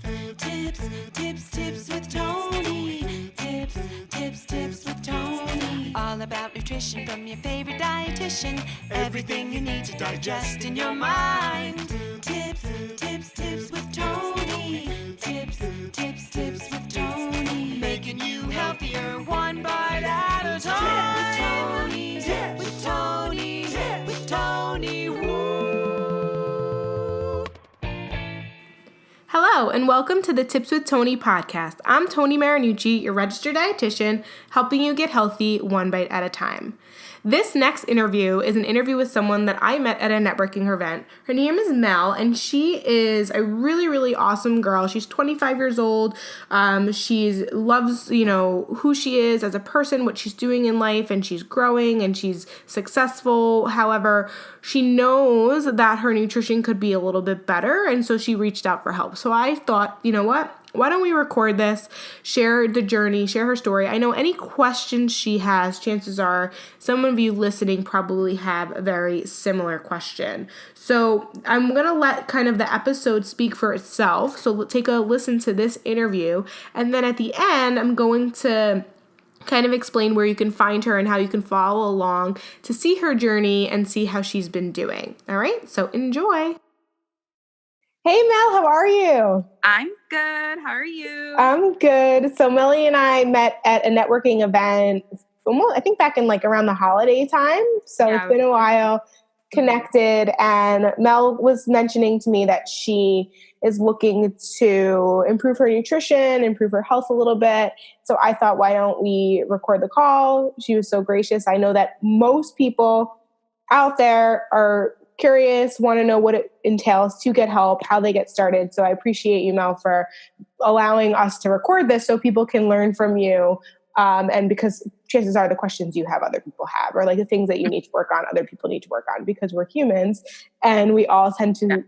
Tips with Toni. Tips with Toni. All about nutrition from your favorite dietitian. Everything you need to digest in your mind. Tips with Toni. Tips with Toni. Making you healthier one bite at a time. With Toni. Woo. Hello, and welcome to the Tips with Toni podcast. I'm Toni Marinucci, your registered dietitian, helping you get healthy one bite at a time. This next interview is an interview with someone that I met at a networking event. Her name is Mel, and she is a really, really awesome girl. She's 25 years old. She loves, who she is as a person, what she's doing in life, and she's growing and she's successful. However, she knows that her nutrition could be a little bit better, and so she reached out for help. So I thought, you know what? Why don't we record this, share the journey, share her story. I know any questions she has, chances are some of you listening probably have a very similar question. So I'm going to let kind of the episode speak for itself. So take a listen to this interview. And then at the end, I'm going to kind of explain where you can find her and how you can follow along to see her journey and see how she's been doing. All right, so enjoy. Hey, Mel, how are you? I'm good. How are you? I'm good. So Melanie and I met at a networking event, I think back in around the holiday time. So yeah, it's been a while, connected. And Mel was mentioning to me that she is looking to improve her nutrition, improve her health a little bit. So I thought, why don't we record the call? She was so gracious. I know that most people out there are curious, want to know what it entails to get help, how they get started. So I appreciate you, Mel, for allowing us to record this so people can learn from you. And because chances are the questions you have, other people have, or the things that you need to work on, other people need to work on, because we're humans and we all tend to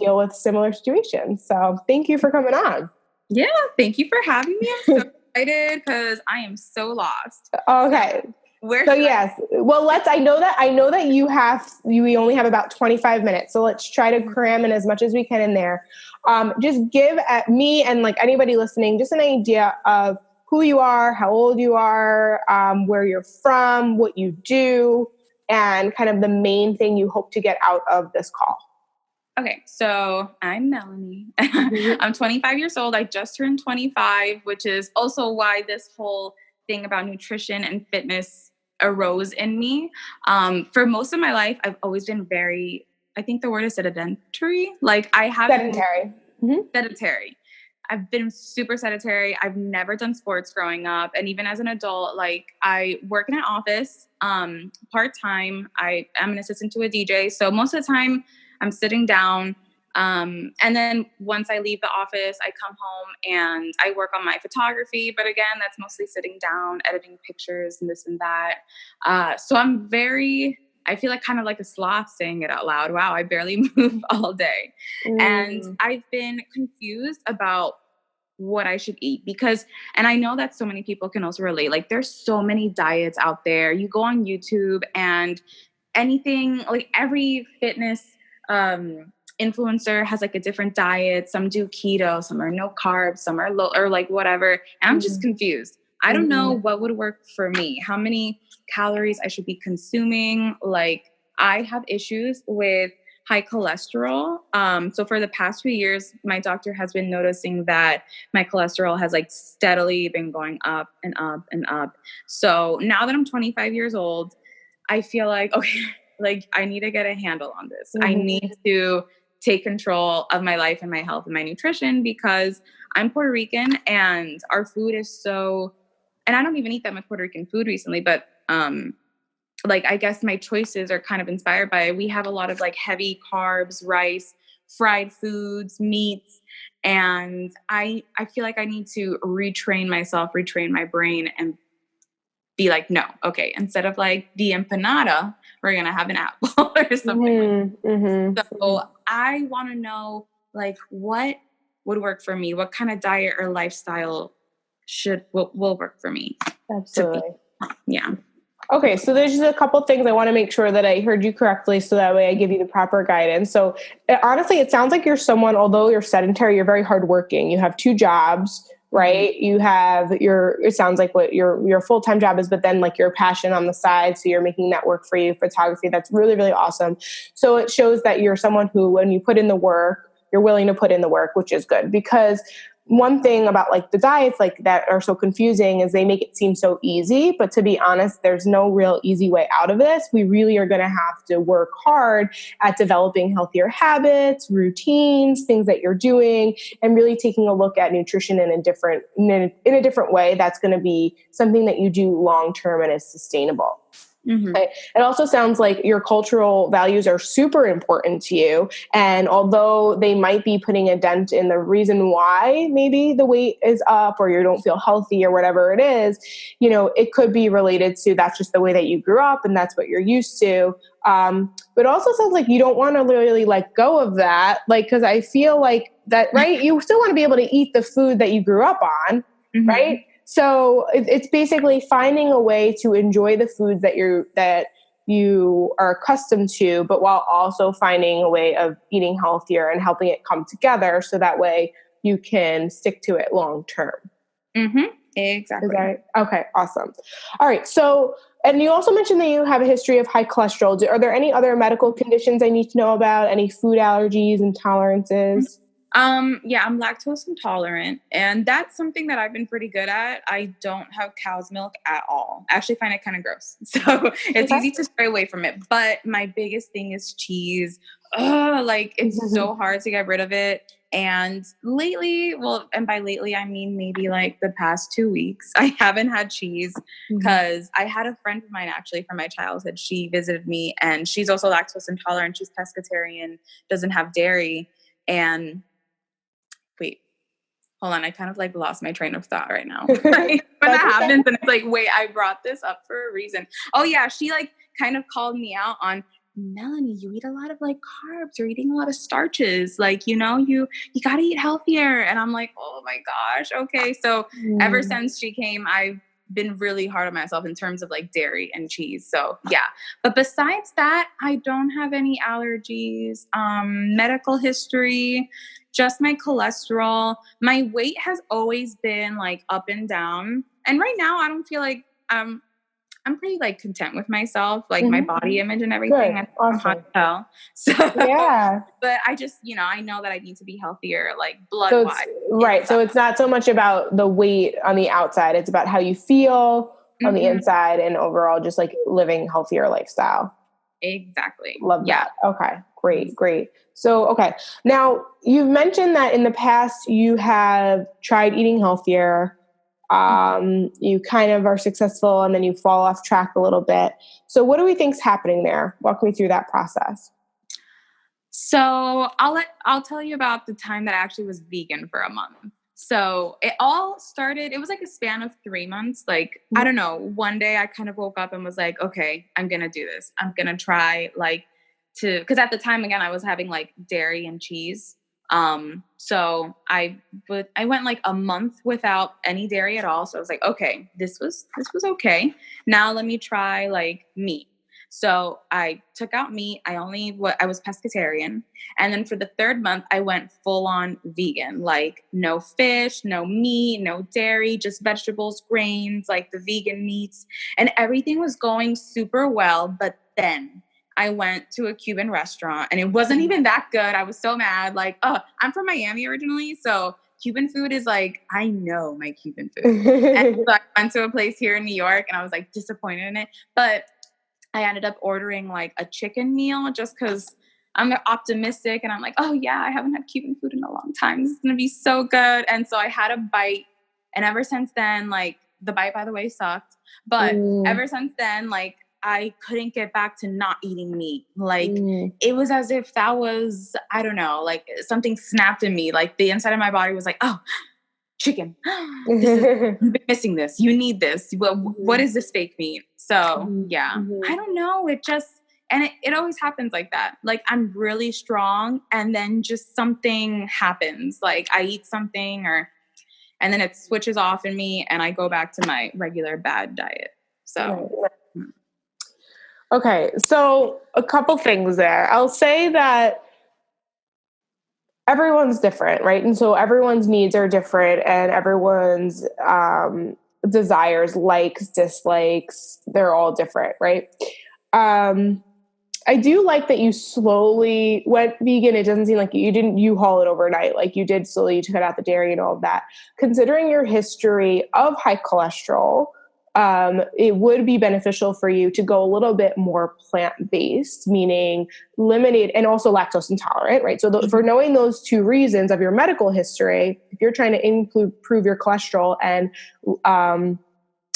deal with similar situations. So thank you for coming on. Yeah, thank you for having me. I'm so excited because I am so lost. Okay. Well, I know that we only have about 25 minutes. So let's try to cram in as much as we can in there. Just give me and anybody listening, just an idea of who you are, how old you are, where you're from, what you do, and kind of the main thing you hope to get out of this call. Okay, so I'm Melanie. I'm 25 years old. I just turned 25, which is also why this whole thing about nutrition and fitness arose in me. For most of my life, I've always been very, I think the word is sedentary. Sedentary. Sedentary. I've been super sedentary. I've never done sports growing up. And even as an adult, I work in an office part-time. I am an assistant to a DJ. So most of the time I'm sitting down. And then once I leave the office, I come home and I work on my photography. But again, that's mostly sitting down, editing pictures and this and that. So I feel kind of like a sloth saying it out loud. Wow, I barely move all day. And I've been confused about what I should eat and I know that so many people can also relate. There's so many diets out there. You go on YouTube and anything, every fitness, influencer has a different diet. Some do keto, some are no carbs, some are low or whatever. And I'm just confused. I don't know what would work for me, how many calories I should be consuming. I have issues with high cholesterol. So for the past few years, my doctor has been noticing that my cholesterol has steadily been going up and up and up. So now that I'm 25 years old, I feel okay, I need to get a handle on this. I need to take control of my life and my health and my nutrition because I'm Puerto Rican and our food is and I don't even eat that much Puerto Rican food recently, but I guess my choices are kind of inspired by, we have a lot of heavy carbs, rice, fried foods, meats. And I feel I need to retrain myself, retrain my brain and be no, okay, instead of the empanada, we're going to have an apple or something. So I want to know what would work for me? What kind of diet or lifestyle will work for me? Absolutely. Yeah. Okay, so there's just a couple things I want to make sure that I heard you correctly so that way I give you the proper guidance. So honestly, it sounds like you're someone, although you're sedentary, you're very hardworking. You have 2 jobs, right? You have it sounds like what your full-time job is, but then like your passion on the side. So you're making that work for you, photography. That's really, really awesome. So it shows that you're someone who, when you put in the work, you're willing to put in the work, which is good, because one thing about like the diets like that are so confusing is they make it seem so easy, but to be honest, there's no real easy way out of this. We really are going to have to work hard at developing healthier habits, routines, things that you're doing, and really taking a look at nutrition in a different way. That's going to be something that you do long term and is sustainable. Mm-hmm. Okay. It also sounds like your cultural values are super important to you. And although they might be putting a dent in the reason why maybe the weight is up or you don't feel healthy or whatever it is, it could be related to that's just the way that you grew up and that's what you're used to. But it also sounds like you don't want to really let go of that. Like, because I feel like that, right? You still want to be able to eat the food that you grew up on, right? So it's basically finding a way to enjoy the foods that you are accustomed to, but while also finding a way of eating healthier and helping it come together so that way you can stick to it long term. Exactly. Okay, awesome. All right. So, and you also mentioned that you have a history of high cholesterol. Are there any other medical conditions I need to know about? Any food allergies, intolerances? Yeah, I'm lactose intolerant, and that's something that I've been pretty good at. I don't have cow's milk at all. I actually find it kind of gross. So it's easy to stray away from it. But my biggest thing is cheese. It's so hard to get rid of it. And lately, and by lately, I mean maybe like the past 2 weeks, I haven't had cheese because I had a friend of mine actually from my childhood. She visited me and she's also lactose intolerant. She's pescatarian, doesn't have dairy. And wait, hold on. I kind of like lost my train of thought right now. When that happens and it's like, wait, I brought this up for a reason. Oh yeah. She like kind of called me out on, Melanie, you eat a lot of like carbs, you're eating a lot of starches. Like, you got to eat healthier. And I'm like, oh my gosh. Okay. So ever since she came, I've been really hard on myself in terms of like dairy and cheese. So yeah. But besides that, I don't have any allergies, medical history, just my cholesterol. My weight has always been like up and down. And right now I don't feel like, I'm pretty like content with myself, like my body image and everything. Good. I don't know how to tell. So yeah. But I just, I know that I need to be healthier, like blood wise. Right. So it's not so much about the weight on the outside. It's about how you feel on the inside and overall just like living healthier lifestyle. Exactly. Love that. Okay. Great. So, okay. Now you've mentioned that in the past you have tried eating healthier. You kind of are successful and then you fall off track a little bit. So what do we think's happening there? Walk me through that process. So I'll tell you about the time that I actually was vegan for a month. So it all started, it was like a span of 3 months. Like, I don't know, one day I kind of woke up and was like, okay, I'm going to do this. I'm going to try because at the time, again, I was having like dairy and cheese. So I went like a month without any dairy at all. So I was like, okay, this was okay. Now let me try like meat. So I took out meat. I was pescatarian. And then for the 3rd month, I went full on vegan, like no fish, no meat, no dairy, just vegetables, grains, like the vegan meats, and everything was going super well. But then I went to a Cuban restaurant and it wasn't even that good. I was so mad. Like, I'm from Miami originally. So Cuban food is like, I know my Cuban food. And so I went to a place here in New York and I was like disappointed in it. But I ended up ordering like a chicken meal just because I'm optimistic and I'm like, oh yeah, I haven't had Cuban food in a long time. This is going to be so good. And so I had a bite. And ever since then, like the bite, by the way, sucked. But ever since then, like, I couldn't get back to not eating meat. Like it was as if that was, I don't know, like something snapped in me. Like the inside of my body was like, oh, chicken. You've been missing this. You need this. What is this fake meat? So yeah, I don't know. And it always happens like that. Like I'm really strong and then just something happens. Like I eat something and then it switches off in me and I go back to my regular bad diet. So. Okay, so a couple things there. I'll say that everyone's different, right? And so everyone's needs are different, and everyone's desires, likes, dislikes, they're all different, right? I do like that you slowly went vegan. It doesn't seem like you didn't U-Haul it overnight. Like you did slowly to cut out the dairy and all of that. Considering your history of high cholesterol, it would be beneficial for you to go a little bit more plant-based, meaning limited and also lactose intolerant, right? So for knowing those two reasons of your medical history, if you're trying to improve your cholesterol and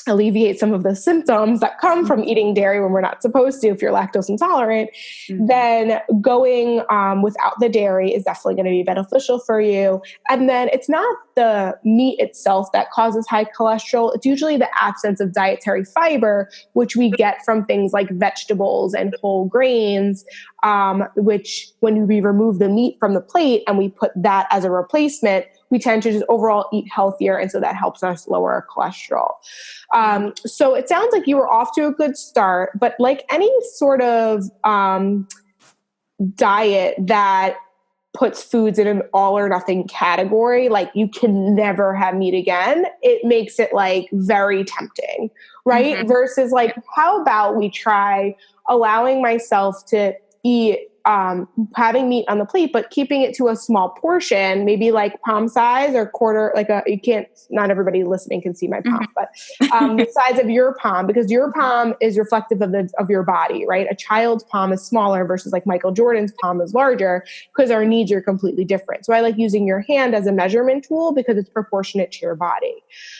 alleviate some of the symptoms that come from eating dairy when we're not supposed to, if you're lactose intolerant, then going without the dairy is definitely going to be beneficial for you. And then it's not the meat itself that causes high cholesterol. It's usually the absence of dietary fiber, which we get from things like vegetables and whole grains, which when we remove the meat from the plate and we put that as a replacement, we tend to just overall eat healthier. And so that helps us lower our cholesterol. So it sounds like you were off to a good start, but like any sort of diet that puts foods in an all or nothing category, like you can never have meat again, it makes it like very tempting, right? Versus like, how about we try allowing myself to eat having meat on the plate, but keeping it to a small portion, maybe like palm size or quarter, you can't, not everybody listening can see my palm, but the size of your palm, because your palm is reflective of your body, right? A child's palm is smaller versus like Michael Jordan's palm is larger because our needs are completely different. So I like using your hand as a measurement tool because it's proportionate to your body.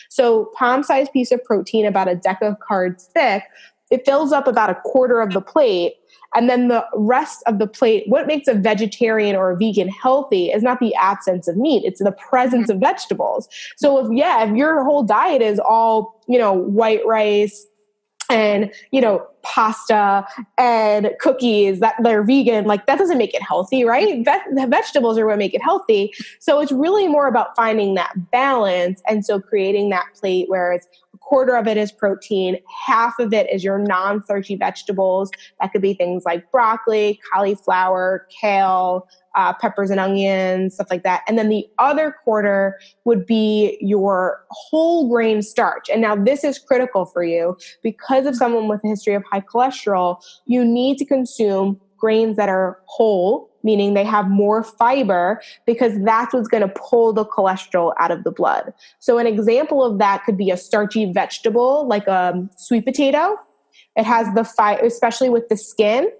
So palm size piece of protein, about a deck of cards thick, it fills up about a quarter of the plate. And then the rest of the plate, what makes a vegetarian or a vegan healthy is not the absence of meat, it's the presence of vegetables. So if your whole diet is all, white rice and, pasta and cookies that they're vegan, like that doesn't make it healthy, right? The vegetables are what make it healthy. So it's really more about finding that balance. And so creating that plate where it's a quarter of it is protein, half of it is your non-starchy vegetables. That could be things like broccoli, cauliflower, kale, peppers and onions, stuff like that. And then the other quarter would be your whole grain starch. And now this is critical for you because of someone with a history of high cholesterol. You need to consume grains that are whole, meaning they have more fiber, because that's what's going to pull the cholesterol out of the blood. So an example of that could be a starchy vegetable like a sweet potato. It has the fiber, especially with the skin.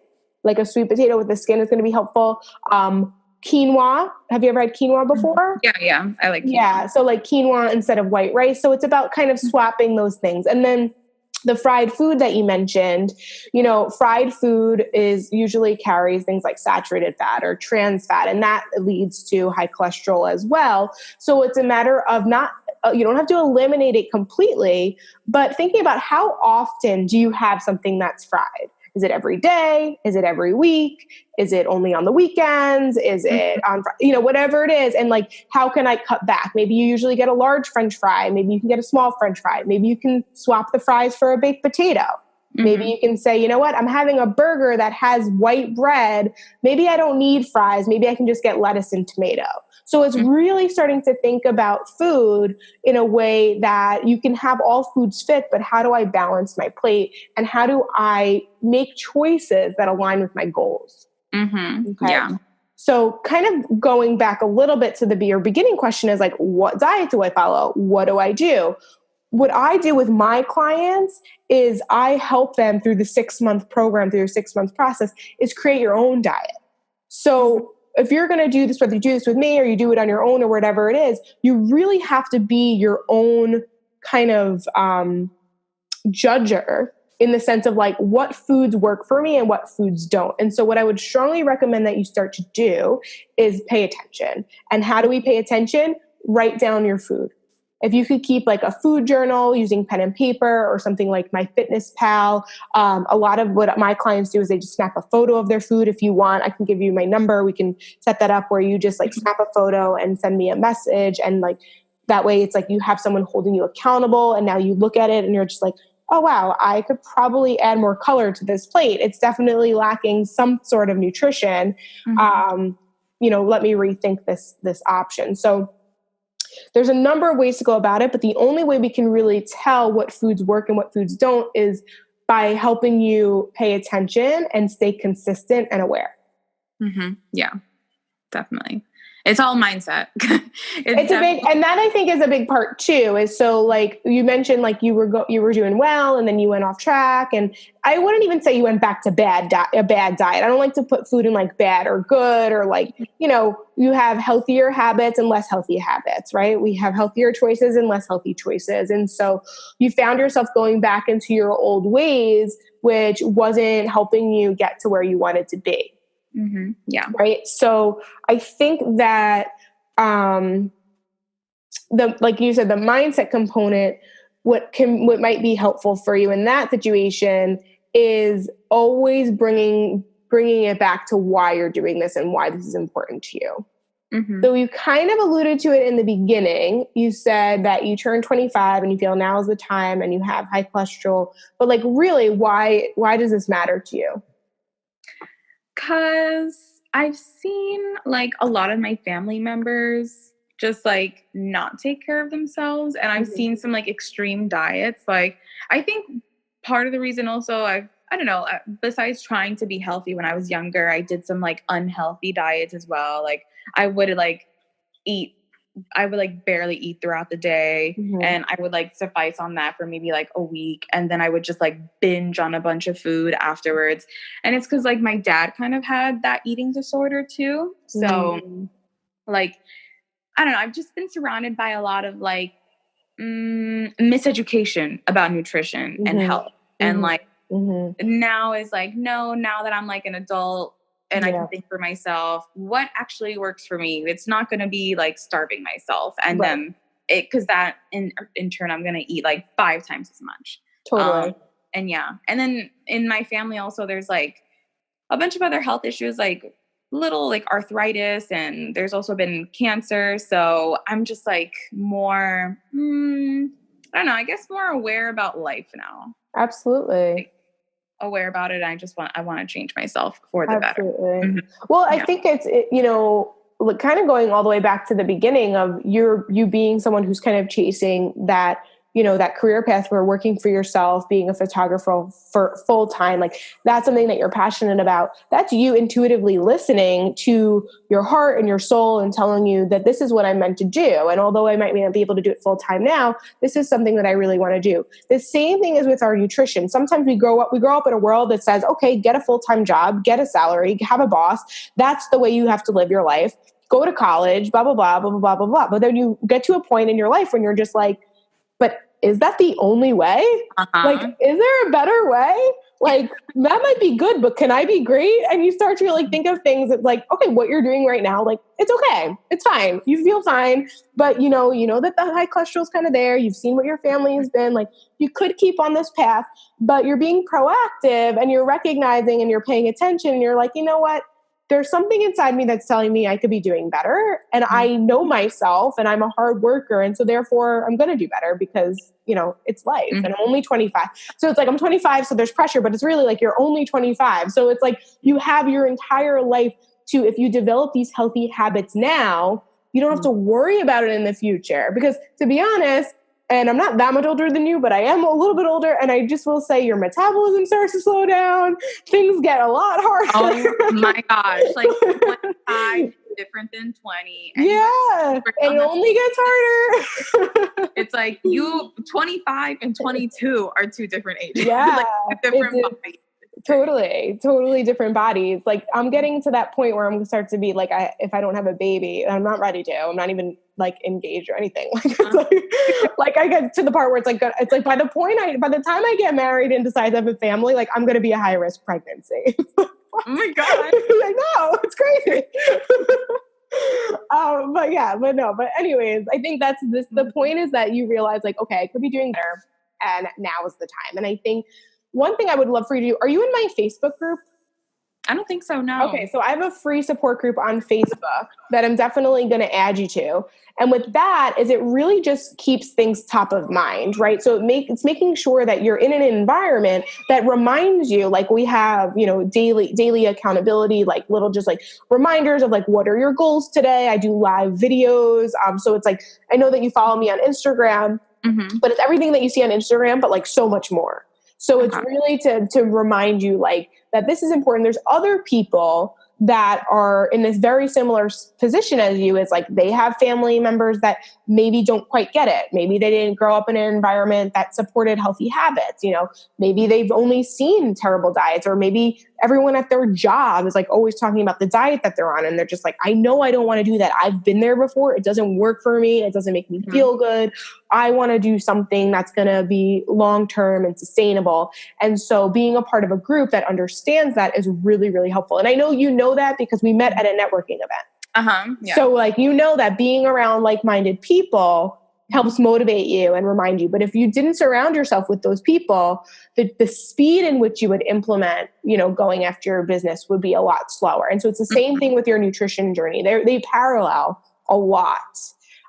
Like a sweet potato with the skin is going to be helpful. Quinoa. Have you ever had quinoa before? Yeah. I like quinoa. Yeah. So like quinoa instead of white rice. So it's about kind of swapping those things. And then the fried food that you mentioned, fried food usually carries things like saturated fat or trans fat, and that leads to high cholesterol as well. So it's a matter of you don't have to eliminate it completely, but thinking about how often do you have something that's fried? Is it every day? Is it every week? Is it only on the weekends? Is it on, whatever it is? And like, how can I cut back? Maybe you usually get a large French fry. Maybe you can get a small French fry. Maybe you can swap the fries for a baked potato. Maybe you can say, you know what? I'm having a burger that has white bread. Maybe I don't need fries. Maybe I can just get lettuce and tomato. So it's really starting to think about food in a way that you can have all foods fit, but how do I balance my plate? And how do I make choices that align with my goals? Okay? Yeah. So kind of going back a little bit to your beginning question is like, what diet do I follow? What do I do? What I do with my clients is I help them through the 6-month program, through your 6-month process, is create your own diet. So if you're going to do this, whether you do this with me or you do it on your own or whatever it is, you really have to be your own kind of judger in the sense of like what foods work for me and what foods don't. And so what I would strongly recommend that you start to do is pay attention. And how do we pay attention? Write down your food. If you could keep like a food journal using pen and paper or something like MyFitnessPal, a lot of what my clients do is they just snap a photo of their food. If you want, I can give you my number. We can set that up where you just like snap a photo and send me a message. And like that way it's like you have someone holding you accountable. And now you look at it and you're just like, oh, wow, I could probably add more color to this plate. It's definitely lacking some sort of nutrition. Let me rethink this option. So there's a number of ways to go about it, but the only way we can really tell what foods work and what foods don't is by helping you pay attention and stay consistent and aware. Yeah, definitely. It's all mindset. It's a big, and that I think is a big part too, is so like you mentioned, like you were doing well and then you went off track, and I wouldn't even say you went back to a bad diet. I don't like to put food in like bad or good, or like, you have healthier habits and less healthy habits, right? We have healthier choices and less healthy choices. And so you found yourself going back into your old ways, which wasn't helping you get to where you wanted to be. Yeah. Right. So I think that, like you said, the mindset component, what might be helpful for you in that situation is always bringing it back to why you're doing this and why this is important to you. So you kind of alluded to it in the beginning. You said that you turned 25 and you feel now is the time and you have high cholesterol, but like really, why does this matter to you? Because I've seen like a lot of my family members just like not take care of themselves. And I've seen some like extreme diets. Like I think part of the reason also I don't know, besides trying to be healthy when I was younger, I did some like unhealthy diets as well. Like I would barely eat throughout the day, and I would like suffice on that for maybe like a week. And then I would just like binge on a bunch of food afterwards. And it's because like my dad kind of had that eating disorder too. So like, I don't know, I've just been surrounded by a lot of like miseducation about nutrition and health. And like now is like, no, now that I'm like an adult, and I can think for myself, what actually works for me? It's not going to be like starving myself. And then because that in turn, I'm going to eat like 5 times as much. Totally. And then in my family also, there's like a bunch of other health issues, like little like arthritis, and there's also been cancer. So I'm just like more, I don't know, I guess more aware about life now. Absolutely. Like, aware about it. I want to change myself for the better. Well, I think it's, kind of going all the way back to the beginning of you being someone who's kind of chasing that, that career path where working for yourself, being a photographer for full time, like that's something that you're passionate about. That's you intuitively listening to your heart and your soul and telling you that this is what I'm meant to do. And although I might not be able to do it full time now, this is something that I really want to do. The same thing is with our nutrition. Sometimes we grow up in a world that says, okay, get a full-time job, get a salary, have a boss. That's the way you have to live your life. Go to college, blah, blah, blah, blah, blah, blah, blah, blah. But then you get to a point in your life when you're just like, but is that the only way? Like, is there a better way? Like, that might be good, but can I be great? And you start to like think of things that like, okay, what you're doing right now, like, it's okay. It's fine. You feel fine. But you know that the high cholesterol is kind of there. You've seen what your family has been like. You could keep on this path, but you're being proactive and you're recognizing and you're paying attention. And you're like, you know what? There's something inside me that's telling me I could be doing better. And I know myself and I'm a hard worker. And so therefore I'm going to do better because, it's life and I'm only 25. So it's like, I'm 25. So there's pressure, but it's really like, you're only 25. So it's like you have your entire life to, if you develop these healthy habits now, you don't have to worry about it in the future. Because to be honest, and I'm not that much older than you, but I am a little bit older. And I just will say your metabolism starts to slow down. Things get a lot harder. Oh my gosh. Like 25 is different than 20. And and it only gets harder. It's like 25 and 22 are 2 different ages. Yeah. Like different bodies. Totally different bodies. Like I'm getting to that point where I'm going to start to be like, if I don't have a baby, I'm not ready to, I'm not even like engaged or anything. Like I get to the part where it's like by the time I get married and decide to have a family, like I'm going to be a high risk pregnancy. Oh my God. I know, it's crazy. But anyways, I think that's this, the point is that you realize like, okay, I could be doing better and now is the time. And I think one thing I would love for you to do, are you in my Facebook group? I don't think so, no. Okay, so I have a free support group on Facebook that I'm definitely going to add you to. And with that is it really just keeps things top of mind, right? So it's making sure that you're in an environment that reminds you, like we have, daily accountability, like little just like reminders of like, what are your goals today? I do live videos. So it's like, I know that you follow me on Instagram, but it's everything that you see on Instagram, but like so much more. So it's really to remind you like that this is important. There's other people that are in this very similar position as you. Is like they have family members that maybe don't quite get it. Maybe they didn't grow up in an environment that supported healthy habits. Maybe they've only seen terrible diets, or maybe everyone at their job is like always talking about the diet that they're on. And they're just like, I know I don't want to do that. I've been there before. It doesn't work for me. It doesn't make me feel good. I want to do something that's going to be long-term and sustainable. And so being a part of a group that understands that is really, really helpful. And I know you know that because we met at a networking event. Yeah. So like, that being around like-minded people helps motivate you and remind you. But if you didn't surround yourself with those people, the speed in which you would implement, going after your business would be a lot slower. And so it's the same thing with your nutrition journey. They parallel a lot.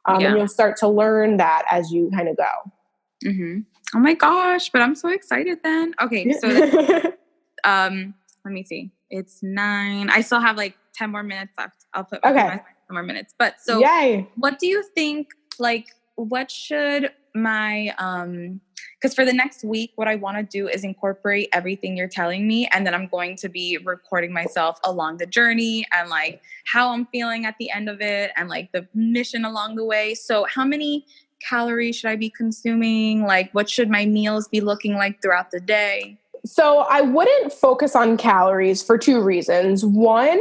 And you'll start to learn that as you kind of go. Oh my gosh, but I'm so excited then. Okay, so let me see. It's 9. I still have like 10 more minutes left. I'll put 10 more minutes. But so Yay. What do you think, like, what should my, because for the next week, what I want to do is incorporate everything you're telling me. And then I'm going to be recording myself along the journey and like how I'm feeling at the end of it and like the mission along the way. So how many calories should I be consuming? Like, what should my meals be looking like throughout the day? So I wouldn't focus on calories for 2 reasons. One,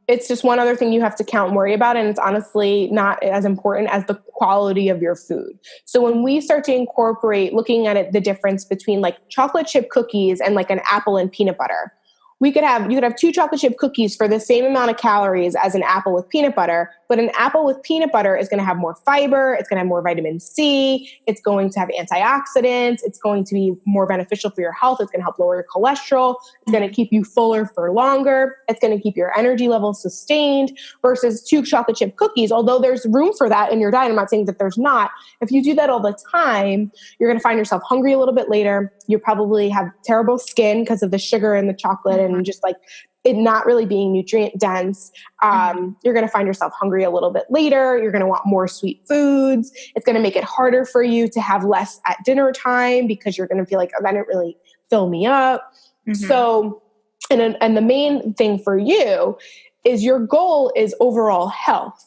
it's just one other thing you have to count and worry about. And it's honestly not as important as the quality of your food. So when we start to incorporate looking at it, the difference between like chocolate chip cookies and like an apple and peanut butter, you could have 2 chocolate chip cookies for the same amount of calories as an apple with peanut butter, but an apple with peanut butter is going to have more fiber, it's going to have more vitamin C, it's going to have antioxidants, it's going to be more beneficial for your health, it's going to help lower your cholesterol, it's going to keep you fuller for longer, it's going to keep your energy levels sustained, versus 2 chocolate chip cookies. Although there's room for that in your diet, I'm not saying that there's not. If you do that all the time, you're going to find yourself hungry a little bit later. You probably have terrible skin because of the sugar and the chocolate and just like it not really being nutrient dense. You're going to find yourself hungry a little bit later. You're going to want more sweet foods. It's going to make it harder for you to have less at dinner time because you're going to feel like, oh, that didn't really fill me up. So, and the main thing for you is your goal is overall health.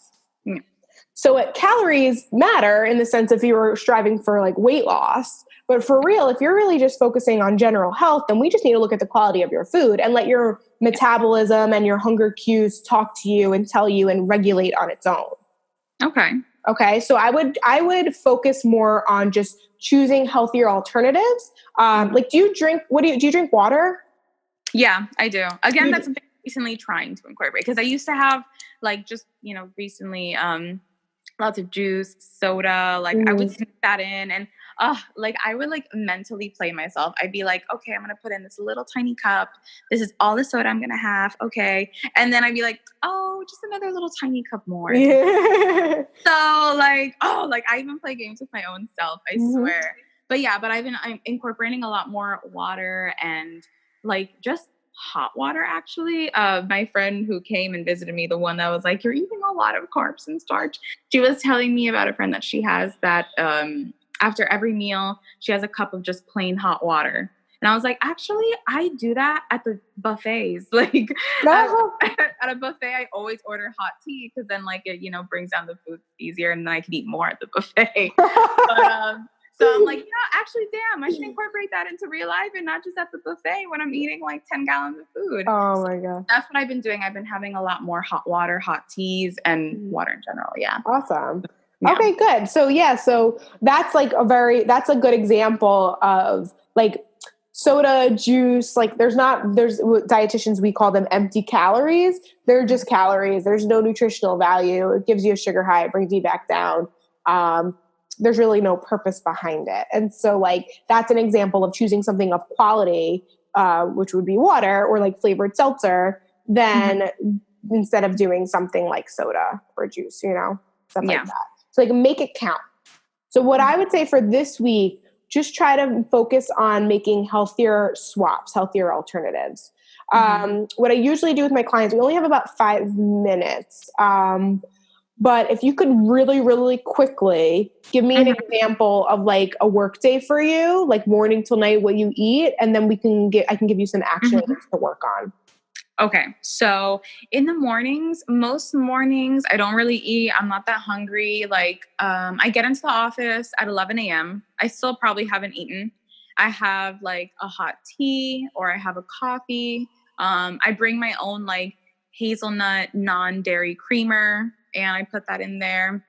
So calories matter in the sense if you were striving for like weight loss, but for real, if you're really just focusing on general health, then we just need to look at the quality of your food and let your metabolism and your hunger cues talk to you and tell you and regulate on its own. Okay. So I would focus more on just choosing healthier alternatives. Like, do you drink water? Yeah, I do. Again, that's something I'm recently trying to incorporate because I used to have like just, recently, lots of juice, soda, like I would sneak that in and like I would like mentally play myself. I'd be like, okay, I'm going to put in this little tiny cup. This is all the soda I'm going to have. Okay. And then I'd be like, oh, just another little tiny cup more. Yeah. So like, I even play games with my own self, I swear. But yeah, I'm incorporating a lot more water and like just hot water actually. My friend who came and visited me, the one that was like, you're eating a lot of carbs and starch. She was telling me about a friend that she has that after every meal, she has a cup of just plain hot water. And I was like, actually, I do that at the buffets. Like at a buffet, I always order hot tea because then like it, brings down the food easier and then I can eat more at the buffet. So I'm like, actually, damn, I should incorporate that into real life and not just at the buffet when I'm eating like 10 gallons of food. Oh my God. That's what I've been doing. I've been having a lot more hot water, hot teas, and water in general. Yeah. Awesome. Yeah. Okay, good. So that's like that's a good example of like soda, juice, like there's dietitians, we call them empty calories. They're just calories. There's no nutritional value. It gives you a sugar high. It brings you back down. There's really no purpose behind it. And so like, that's an example of choosing something of quality which would be water or like flavored seltzer, then instead of doing something like soda or juice, stuff like that. So like make it count. So what I would say for this week, just try to focus on making healthier swaps, healthier alternatives. What I usually do with my clients, we only have about 5 minutes. But if you could really, really quickly give me an example of like a work day for you, like morning till night, what you eat, and then I can give you some action to work on. Okay. So in the mornings, most mornings, I don't really eat. I'm not that hungry. Like, I get into the office at 11 a.m. I still probably haven't eaten. I have like a hot tea or I have a coffee. I bring my own like hazelnut non-dairy creamer and I put that in there.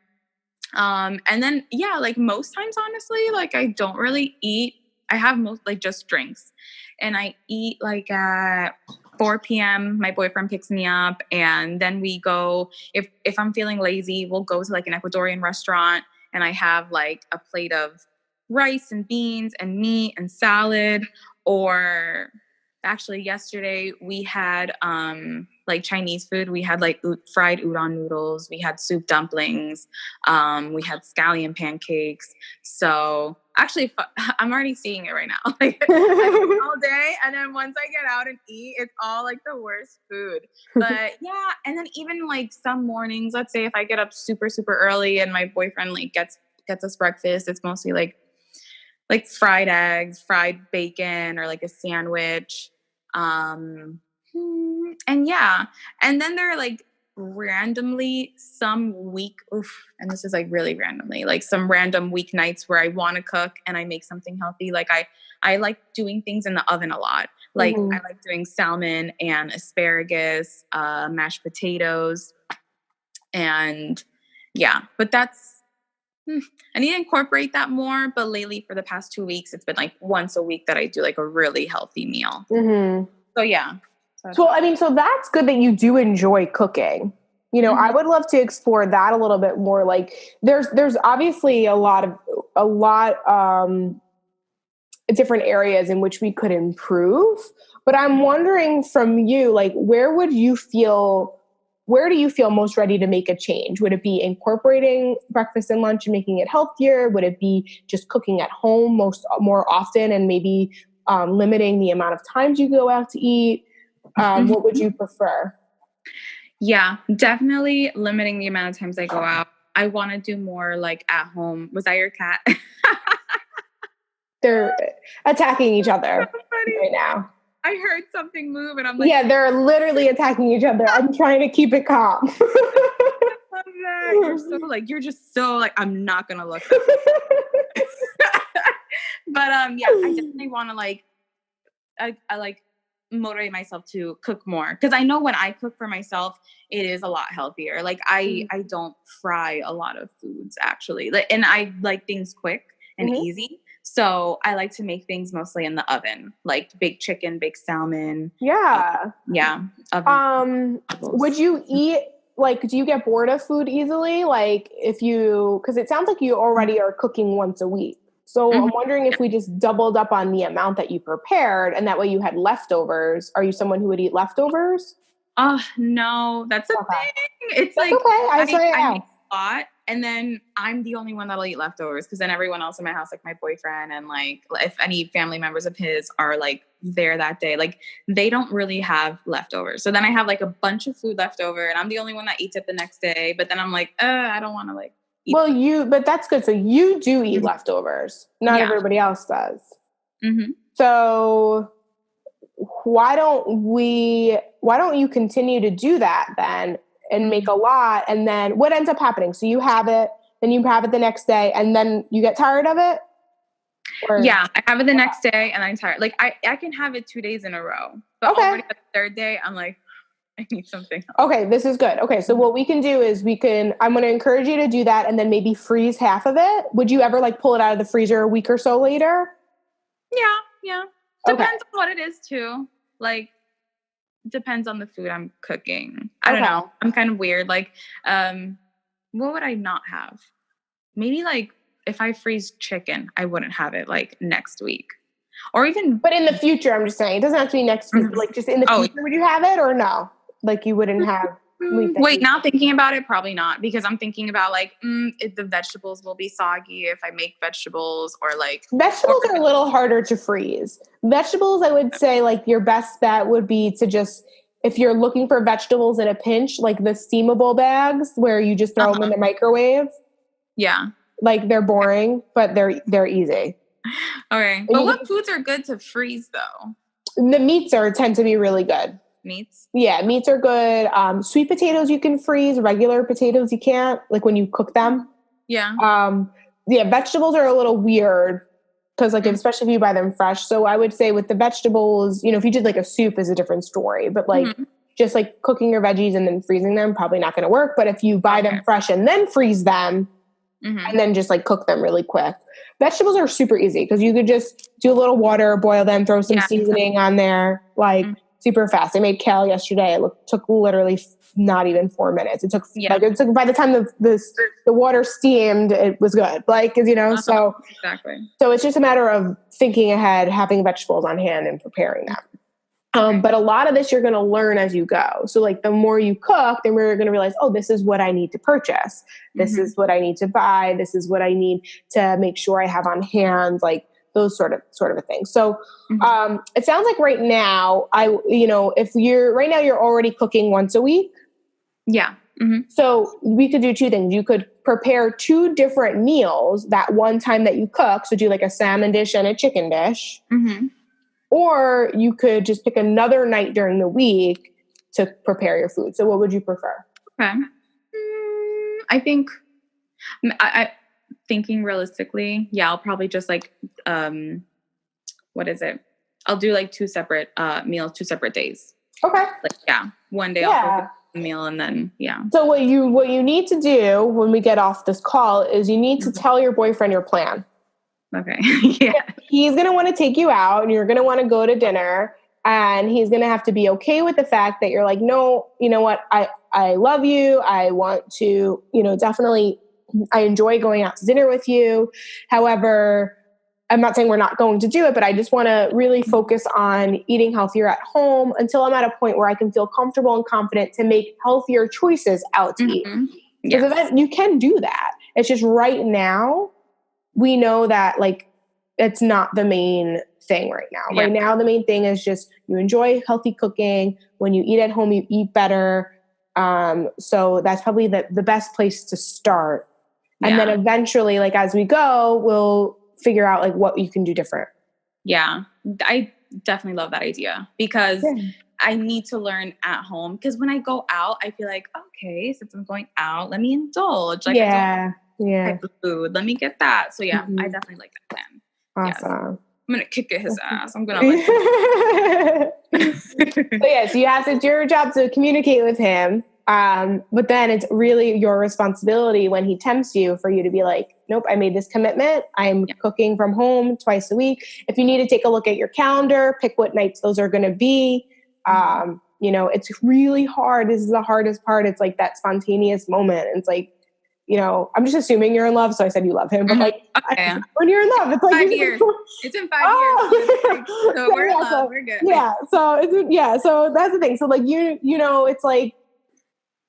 And then, like most times, honestly, like I don't really eat. I have most like just drinks and I eat like at 4 p.m. My boyfriend picks me up and then we go, if I'm feeling lazy, we'll go to like an Ecuadorian restaurant and I have like a plate of rice and beans and meat and salad. Or actually yesterday we had like Chinese food. We had like fried udon noodles. We had soup dumplings. We had scallion pancakes. So actually, I'm already seeing it right now. Like all day, and then once I get out and eat, it's all like the worst food. But yeah, and then even like some mornings, let's say if I get up super super early and my boyfriend like gets us breakfast, it's mostly like fried eggs, fried bacon, or like a sandwich. And yeah, and then there are like randomly some week, and this is like really randomly, like some random weeknights where I want to cook and I make something healthy. Like I like doing things in the oven a lot. Like I like doing salmon and asparagus, mashed potatoes, and yeah, but that's, I need to incorporate that more. But lately for the past 2 weeks, it's been like once a week that I do like a really healthy meal. So yeah. So that's good that you do enjoy cooking. I would love to explore that a little bit more. Like there's obviously a lot different areas in which we could improve, but I'm wondering from you, like, where do you feel most ready to make a change? Would it be incorporating breakfast and lunch and making it healthier? Would it be just cooking at home more often and maybe limiting the amount of times you go out to eat? What would you prefer? Yeah, definitely limiting the amount of times I go out. I want to do more like at home. Was that your cat? They're attacking each other right now. I heard something move and I'm like, yeah, they're literally attacking each other. I'm trying to keep it calm. I love that. You're just so like, I'm not going to look. But yeah, I definitely want to like, I like motivate myself to cook more. Cause I know when I cook for myself, it is a lot healthier. Like I don't fry a lot of foods actually. And I like things quick and easy. So I like to make things mostly in the oven, like baked chicken, baked salmon. Yeah. Would you eat, like, do you get bored of food easily? Like cause it sounds like you already are cooking once a week. So I'm wondering if we just doubled up on the amount that you prepared and that way you had leftovers. Are you someone who would eat leftovers? No, that's a thing. It's that's like, okay. I make a lot and then I'm the only one that'll eat leftovers because then everyone else in my house, like my boyfriend and like if any family members of his are like there that day, like they don't really have leftovers. So then I have like a bunch of food left over and I'm the only one that eats it the next day. But then I'm like, I don't want to like eat. Well, but that's good. So you do eat leftovers. Not everybody else does. So why don't you continue to do that then and make a lot? And then what ends up happening? So you have it, then you have it the next day and then you get tired of it? Yeah, I have it the next day and I'm tired. Like I can have it 2 days in a row, but already the third day, I'm like, I need something else. Okay, this is good. Okay, so what we can do is I'm going to encourage you to do that and then maybe freeze half of it. Would you ever like pull it out of the freezer a week or so later? Yeah. Depends on what it is too. Like, depends on the food I'm cooking. I don't know. I'm kind of weird. Like, what would I not have? Maybe like if I freeze chicken, I wouldn't have it like next week. Or even, But in the future, I'm just saying, it doesn't have to be next week. Like just in the future, would you have it or no? Like you wouldn't have. Wait, now thinking about it, probably not, because I'm thinking about like if the vegetables will be soggy if I make vegetables, or like vegetables are a little harder to freeze. Vegetables, I would say like your best bet would be to just, if you're looking for vegetables in a pinch, like the steamable bags where you just throw them in the microwave. Yeah. Like they're boring, but they're easy. Okay. But what foods are good to freeze though? The meats tend to be really good. Meats? Yeah, meats are good. Sweet potatoes you can freeze. Regular potatoes you can't, like when you cook them. Yeah. Vegetables are a little weird because like especially if you buy them fresh. So I would say with the vegetables, if you did like a soup is a different story. But like just like cooking your veggies and then freezing them, probably not going to work. But if you buy them fresh and then freeze them and then just like cook them really quick. Vegetables are super easy because you could just do a little water, boil them, throw some seasoning on there, like super fast. I made kale yesterday. It took literally not even 4 minutes. It took by the time the water steamed, it was good. Like, so exactly. So it's just a matter of thinking ahead, having vegetables on hand and preparing them. But a lot of this you're going to learn as you go. So like the more you cook, the more you're going to realize, oh, this is what I need to purchase. This is what I need to buy. This is what I need to make sure I have on hand, like those sort of a thing. So it sounds like right now, if you're already cooking once a week. Yeah. So we could do two things. You could prepare 2 different meals that one time that you cook. So do like a salmon dish and a chicken dish. Or you could just pick another night during the week to prepare your food. So what would you prefer? Okay. I think, thinking realistically, I'll probably just like, what is it? I'll do like 2 separate meals, 2 separate days. Okay. Like, one day I'll cook a meal and then, So what you need to do when we get off this call is you need to tell your boyfriend your plan. Okay. He's going to want to take you out and you're going to want to go to dinner, and he's going to have to be okay with the fact that you're like, no, you know what? I love you. I want to, definitely, I enjoy going out to dinner with you. However, I'm not saying we're not going to do it, but I just want to really focus on eating healthier at home until I'm at a point where I can feel comfortable and confident to make healthier choices out to eat. Because then you can do that. It's just right now, we know that like it's not the main thing right now. Right now, the main thing is just you enjoy healthy cooking. When you eat at home, you eat better. So that's probably the best place to start. And then eventually, like as we go, we'll figure out like what you can do different. Yeah, I definitely love that idea because I need to learn at home. Because when I go out, I feel like, okay, since I'm going out, let me indulge. Like, type of food. Let me get that. So I definitely like that plan. Awesome. I'm gonna kick his ass. I'm gonna So you have to do your job to communicate with him. But then it's really your responsibility when he tempts you for you to be like, nope, I made this commitment. I'm cooking from home twice a week. If you need to take a look at your calendar, pick what nights those are going to be. It's really hard. This is the hardest part. It's like that spontaneous moment. It's like, I'm just assuming you're in love. So I said you love him, but like when you're in love, it's like 5 years. It's been 5 years. So we're in love. We're good. Yeah. So that's the thing. So like, it's like,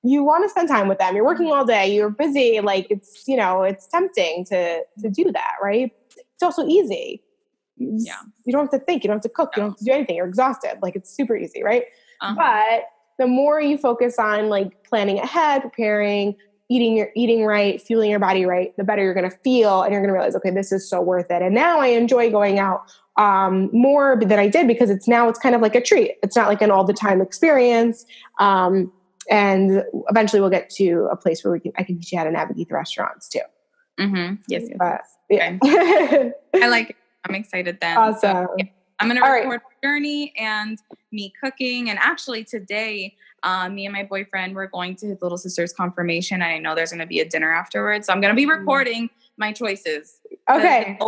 you want to spend time with them. You're working all day. You're busy. Like it's, it's tempting to do that. Right. It's also easy. You don't have to think. You don't have to cook. You don't have to do anything. You're exhausted. Like it's super easy. Right. But the more you focus on like planning ahead, preparing, eating right, fueling your body right, the better you're going to feel. And you're going to realize, okay, this is so worth it. And now I enjoy going out more than I did because it's kind of like a treat. It's not like an all the time experience. And eventually we'll get to a place where I can teach you how to navigate the restaurants too. Yes. Yeah. I like it. I'm excited then. Awesome. So, I'm going to record my journey and me cooking. And actually today, me and my boyfriend, we're going to his little sister's confirmation. And I know there's going to be a dinner afterwards. So I'm going to be recording my choices. Okay.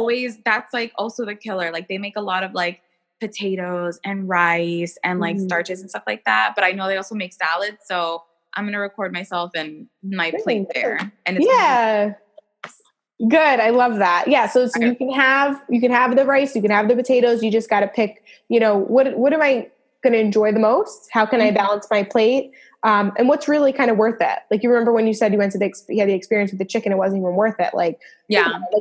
That's like also the killer. Like they make a lot of like potatoes and rice and like starches and stuff like that. But I know they also make salads. So I'm going to record myself and my plate there. And it's Good. I love that. Yeah. So you can have the rice, you can have the potatoes. You just got to pick, what am I going to enjoy the most? How can I balance my plate? And what's really kind of worth it? Like, you remember when you said you had the experience with the chicken, it wasn't even worth it. Like,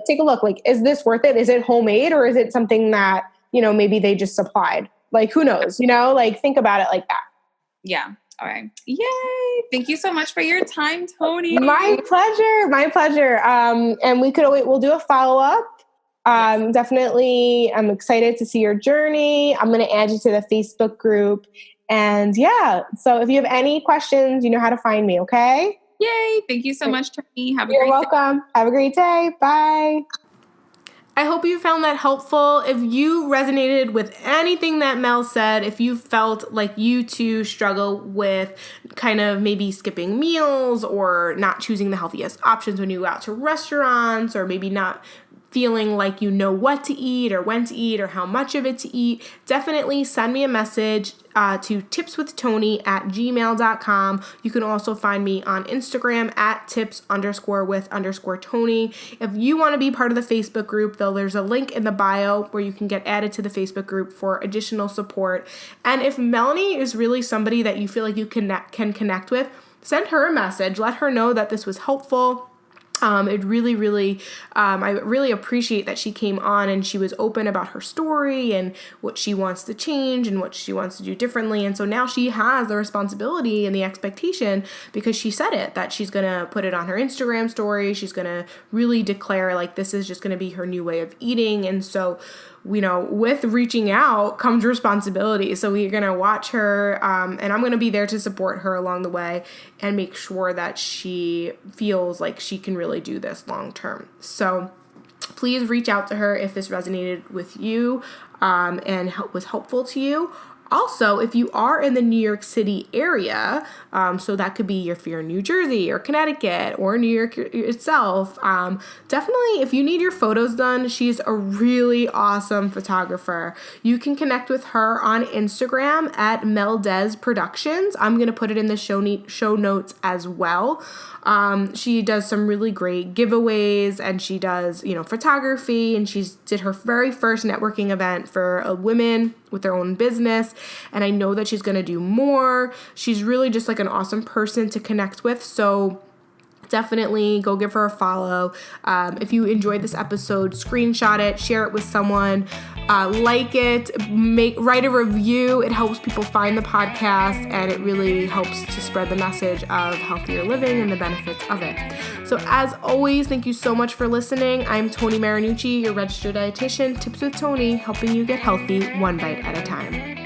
take a look, like, is this worth it? Is it homemade, or is it something that, maybe they just supplied? Like, who knows, like, think about it like that. Yeah. All right. Yay. Thank you so much for your time, Toni. My pleasure. And we'll do a follow-up. Definitely. I'm excited to see your journey. I'm going to add you to the Facebook group. And so if you have any questions, you know how to find me. Okay. Yay. Thank you so much, Toni. You're welcome. Have a great day. Bye. I hope you found that helpful. If you resonated with anything that Mel said, if you felt like you too struggle with kind of maybe skipping meals or not choosing the healthiest options when you go out to restaurants, or maybe not feeling like you know what to eat or when to eat or how much of it to eat, definitely send me a message to TipsWithToni@gmail.com. You can also find me on Instagram at tips_with_Toni. If you want to be part of the Facebook group, though, there's a link in the bio where you can get added to the Facebook group for additional support. And if Melanie is really somebody that you feel like you can connect with, send her a message. Let her know that this was helpful. I really appreciate that she came on and she was open about her story and what she wants to change and what she wants to do differently. And so now she has the responsibility and the expectation, because she said it, that she's going to put it on her Instagram story. She's going to really declare like this is just going to be her new way of eating. And so, with reaching out comes responsibility. So we're going to watch her, and I'm going to be there to support her along the way and make sure that she feels like she can really do this long term. So please reach out to her if this resonated with you and was helpful to you. Also, if you are in the New York City area, so that could be if you're in New Jersey or Connecticut or New York itself, definitely if you need your photos done, she's a really awesome photographer. You can connect with her on Instagram at Melendez Productions. I'm going to put it in the show notes as well. She does some really great giveaways, and she does, photography, and she did her very first networking event for women with their own business. And I know that she's going to do more. She's really just like an awesome person to connect with. So definitely go give her a follow. If you enjoyed this episode, screenshot it, share it with someone, like it, write a review. It helps people find the podcast, and it really helps to spread the message of healthier living and the benefits of it. So as always, thank you so much for listening. I'm Toni Marinucci, your registered dietitian, Tips with Toni, helping you get healthy one bite at a time.